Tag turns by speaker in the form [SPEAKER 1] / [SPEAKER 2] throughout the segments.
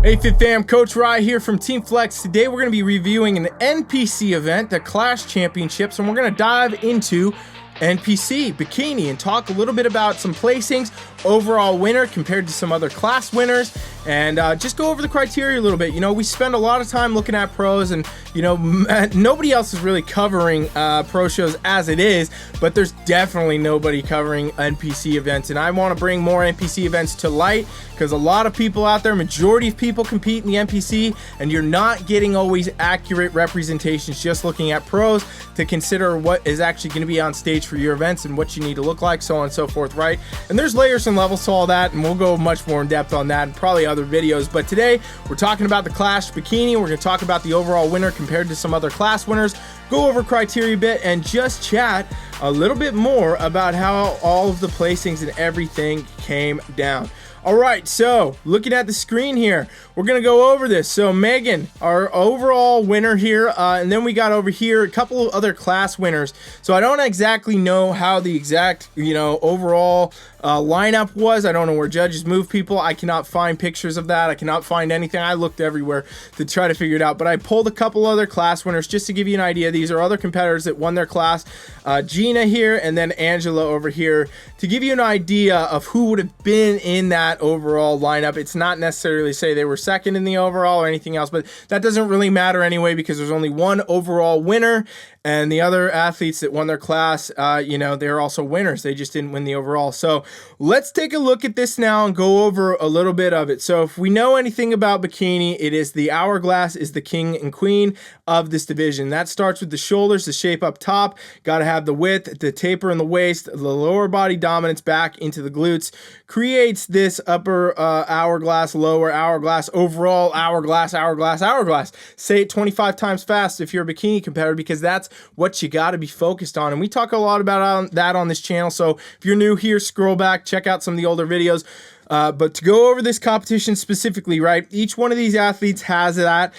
[SPEAKER 1] Hey Fit Fam, Coach Rye here from Team Flex. Today we're going to be reviewing an NPC event, the Klash Championships, and we're going to dive into NPC Bikini and talk a little bit about some placings, overall winner compared to some other class winners, and just go over the criteria a little bit. You know, we spend a lot of time looking at pros, and you know, nobody else is really covering pro shows as it is, but there's definitely nobody covering NPC events, and I want to bring more NPC events to light because a lot of people out there, majority of people compete in the NPC, and you're not getting always accurate representations just looking at pros to consider what is actually going to be on stage for your events and what you need to look like, so on and so forth, right? And there's layers and levels to all that, and we'll go much more in depth on that and probably other videos. But today we're talking about the Klash Bikini. We're going to talk about the overall winner compared to some other class winners, go over criteria a bit, and just chat a little bit more about how all of the placings and everything came down. All right, so looking at the screen here, we're gonna go over this. So Megan, our overall winner here, and then we got over here a couple of other class winners. So I don't exactly know how the exact, overall lineup was. I don't know where judges move people. I cannot find pictures of that. I cannot find anything. I looked everywhere to try to figure it out, but I pulled a couple other class winners just to give you an idea. These are other competitors that won their class. Gina here, and then Angela over here, to give you an idea of who would have been in that overall lineup. It's not necessarily say they were second in the overall or anything else, but that doesn't really matter anyway because there's only one overall winner, and the other athletes that won their class, they're also winners. They just didn't win the overall. So let's take a look at this now and go over a little bit of it. So if we know anything about bikini, it is the hourglass is the king and queen of this division. That starts with the shoulders, the shape up top, got to have the width, the taper in the waist, the lower body dominance back into the glutes, creates this upper hourglass, lower hourglass, overall hourglass, hourglass, hourglass. Say it 25 times fast if you're a bikini competitor, because that's what you got to be focused on. And we talk a lot about that on this channel. So if you're new here, scroll back, check out some of the older videos. But to go over this competition specifically, right, each one of these athletes has that.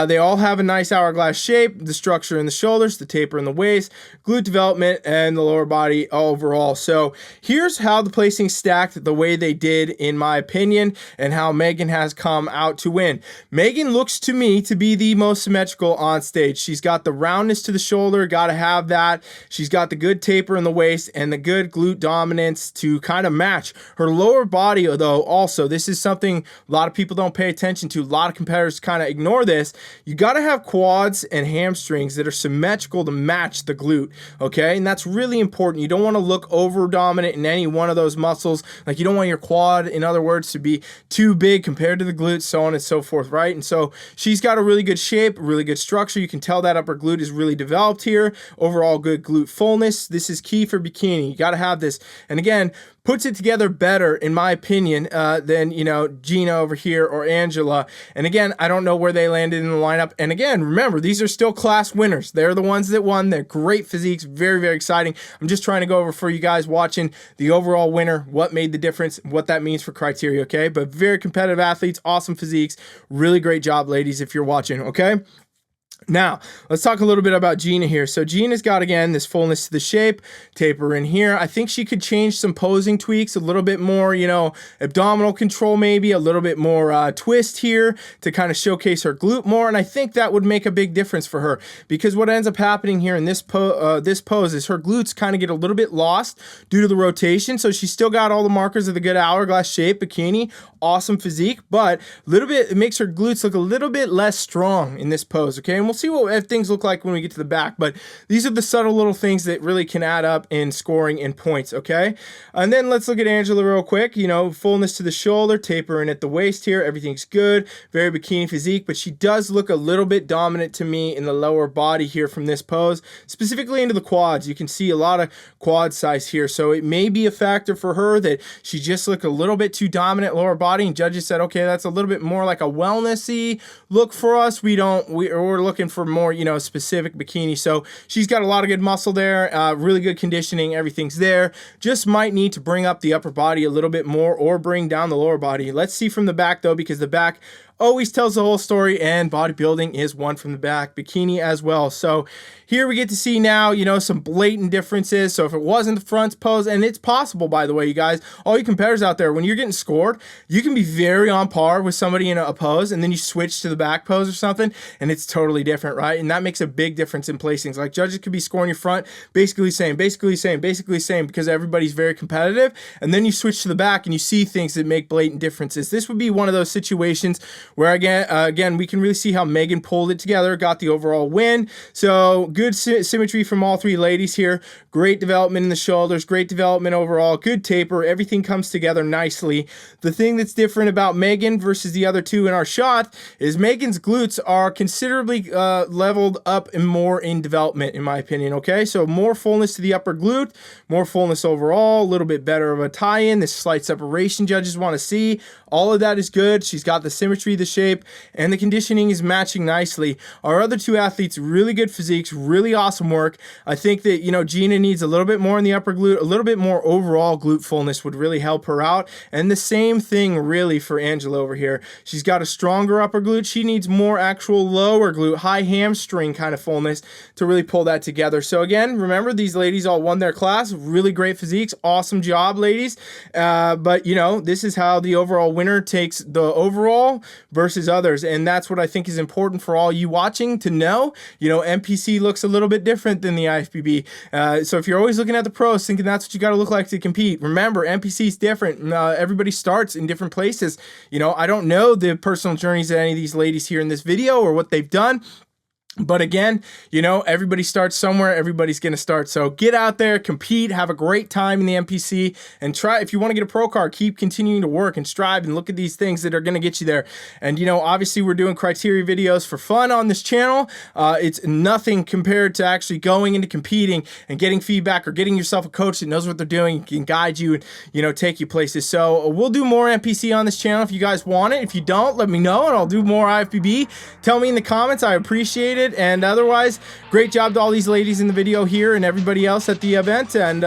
[SPEAKER 1] They all have a nice hourglass shape, the structure in the shoulders, the taper in the waist, glute development, and the lower body overall. So here's how the placing stacked the way they did, in my opinion, and how Megan has come out to win. Megan looks to me to be the most symmetrical on stage. She's got the roundness to the shoulder, got to have that. She's got the good taper in the waist and the good glute dominance to kind of match her lower body. Though also, this is something a lot of people don't pay attention to. A lot of competitors kind of ignore this. You got to have quads and hamstrings that are symmetrical to match the glute, okay? And that's really important. You don't want to look over dominant in any one of those muscles. Like, you don't want your quad, in other words, to be too big compared to the glute, so on and so forth, right? And so she's got a really good shape, really good structure. You can tell that upper glute is really developed here. Overall good glute fullness. This is key for bikini. You got to have this. And again, puts it together better, in my opinion, than, Gina over here or Angela. And again, I don't know where they landed in the lineup. And again, remember, these are still class winners. They're the ones that won. They're great physiques, very, very exciting. I'm just trying to go over for you guys watching the overall winner, what made the difference, what that means for criteria, okay? But very competitive athletes, awesome physiques, really great job, ladies, if you're watching, okay? Now, let's talk a little bit about Gina here. So Gina's got, again, this fullness to the shape, taper in here. I think she could change some posing tweaks, a little bit more, abdominal control maybe, a little bit more twist here to kind of showcase her glute more. And I think that would make a big difference for her, because what ends up happening here in this pose is her glutes kind of get a little bit lost due to the rotation. So she's still got all the markers of the good hourglass shape, bikini, awesome physique, but it makes her glutes look a little bit less strong in this pose, okay? And we'll see what things look like when we get to the back, but these are the subtle little things that really can add up in scoring and points, okay? And then let's look at Angela real quick. Fullness to the shoulder, tapering at the waist here, everything's good, very bikini physique, but she does look a little bit dominant to me in the lower body here from this pose, specifically into the quads. You can see a lot of quad size here, so it may be a factor for her that she just looked a little bit too dominant lower body, and judges said, okay, that's a little bit more like a wellnessy look for us. We're looking for more, specific bikini. So she's got a lot of good muscle there, really good conditioning, everything's there. Just might need to bring up the upper body a little bit more or bring down the lower body. Let's see from the back though, because the back always tells the whole story, and bodybuilding is one from the back, bikini as well. So here we get to see now, you know, some blatant differences. So if it wasn't the front pose, and it's possible, by the way, you guys, all you competitors out there, when you're getting scored, you can be very on par with somebody in a pose, and then you switch to the back pose or something, and it's totally different, right? And that makes a big difference in placings. Like, judges could be scoring your front, basically same, because everybody's very competitive, and then you switch to the back and you see things that make blatant differences. This would be one of those situations where, again, we can really see how Megan pulled it together, got the overall win. So good symmetry from all three ladies here. Great development in the shoulders, great development overall, good taper. Everything comes together nicely. The thing that's different about Megan versus the other two in our shot is Megan's glutes are considerably leveled up and more in development, in my opinion, okay? So more fullness to the upper glute, more fullness overall, a little bit better of a tie-in, this slight separation judges want to see. All of that is good. She's got the symmetry, the shape, and the conditioning is matching nicely. Our other two athletes, really good physiques, really awesome work. I think that, you know, Gina needs a little bit more in the upper glute, a little bit more overall glute fullness would really help her out. And the same thing really for Angela over here. She's got a stronger upper glute. She needs more actual lower glute, high hamstring kind of fullness to really pull that together. So again, remember, these ladies all won their class, really great physiques, awesome job, ladies. But you know, this is how the overall winner takes the overall versus others, and that's what I think is important for all you watching to know. You know, NPC looks a little bit different than the IFBB, so if you're always looking at the pros thinking that's what you got to look like to compete, remember, NPC is different. Everybody starts in different places. You know, I don't know the personal journeys of any of these ladies here in this video or what they've done, but again, you know, everybody starts somewhere, everybody's going to start. So get out there, compete, have a great time in the NPC, and try, if you want to get a pro card, keep continuing to work and strive and look at these things that are going to get you there. And, you know, obviously we're doing criteria videos for fun on this channel. It's nothing compared to actually going into competing and getting feedback or getting yourself a coach that knows what they're doing, can guide you and, you know, take you places. So we'll do more NPC on this channel if you guys want it. If you don't, let me know and I'll do more IFBB. Tell me in the comments. I appreciate it. And otherwise, great job to all these ladies in the video here and everybody else at the event, and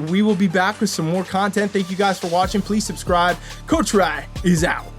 [SPEAKER 1] we will be back with some more content. Thank you guys for watching. Please subscribe. Coach Rai is out.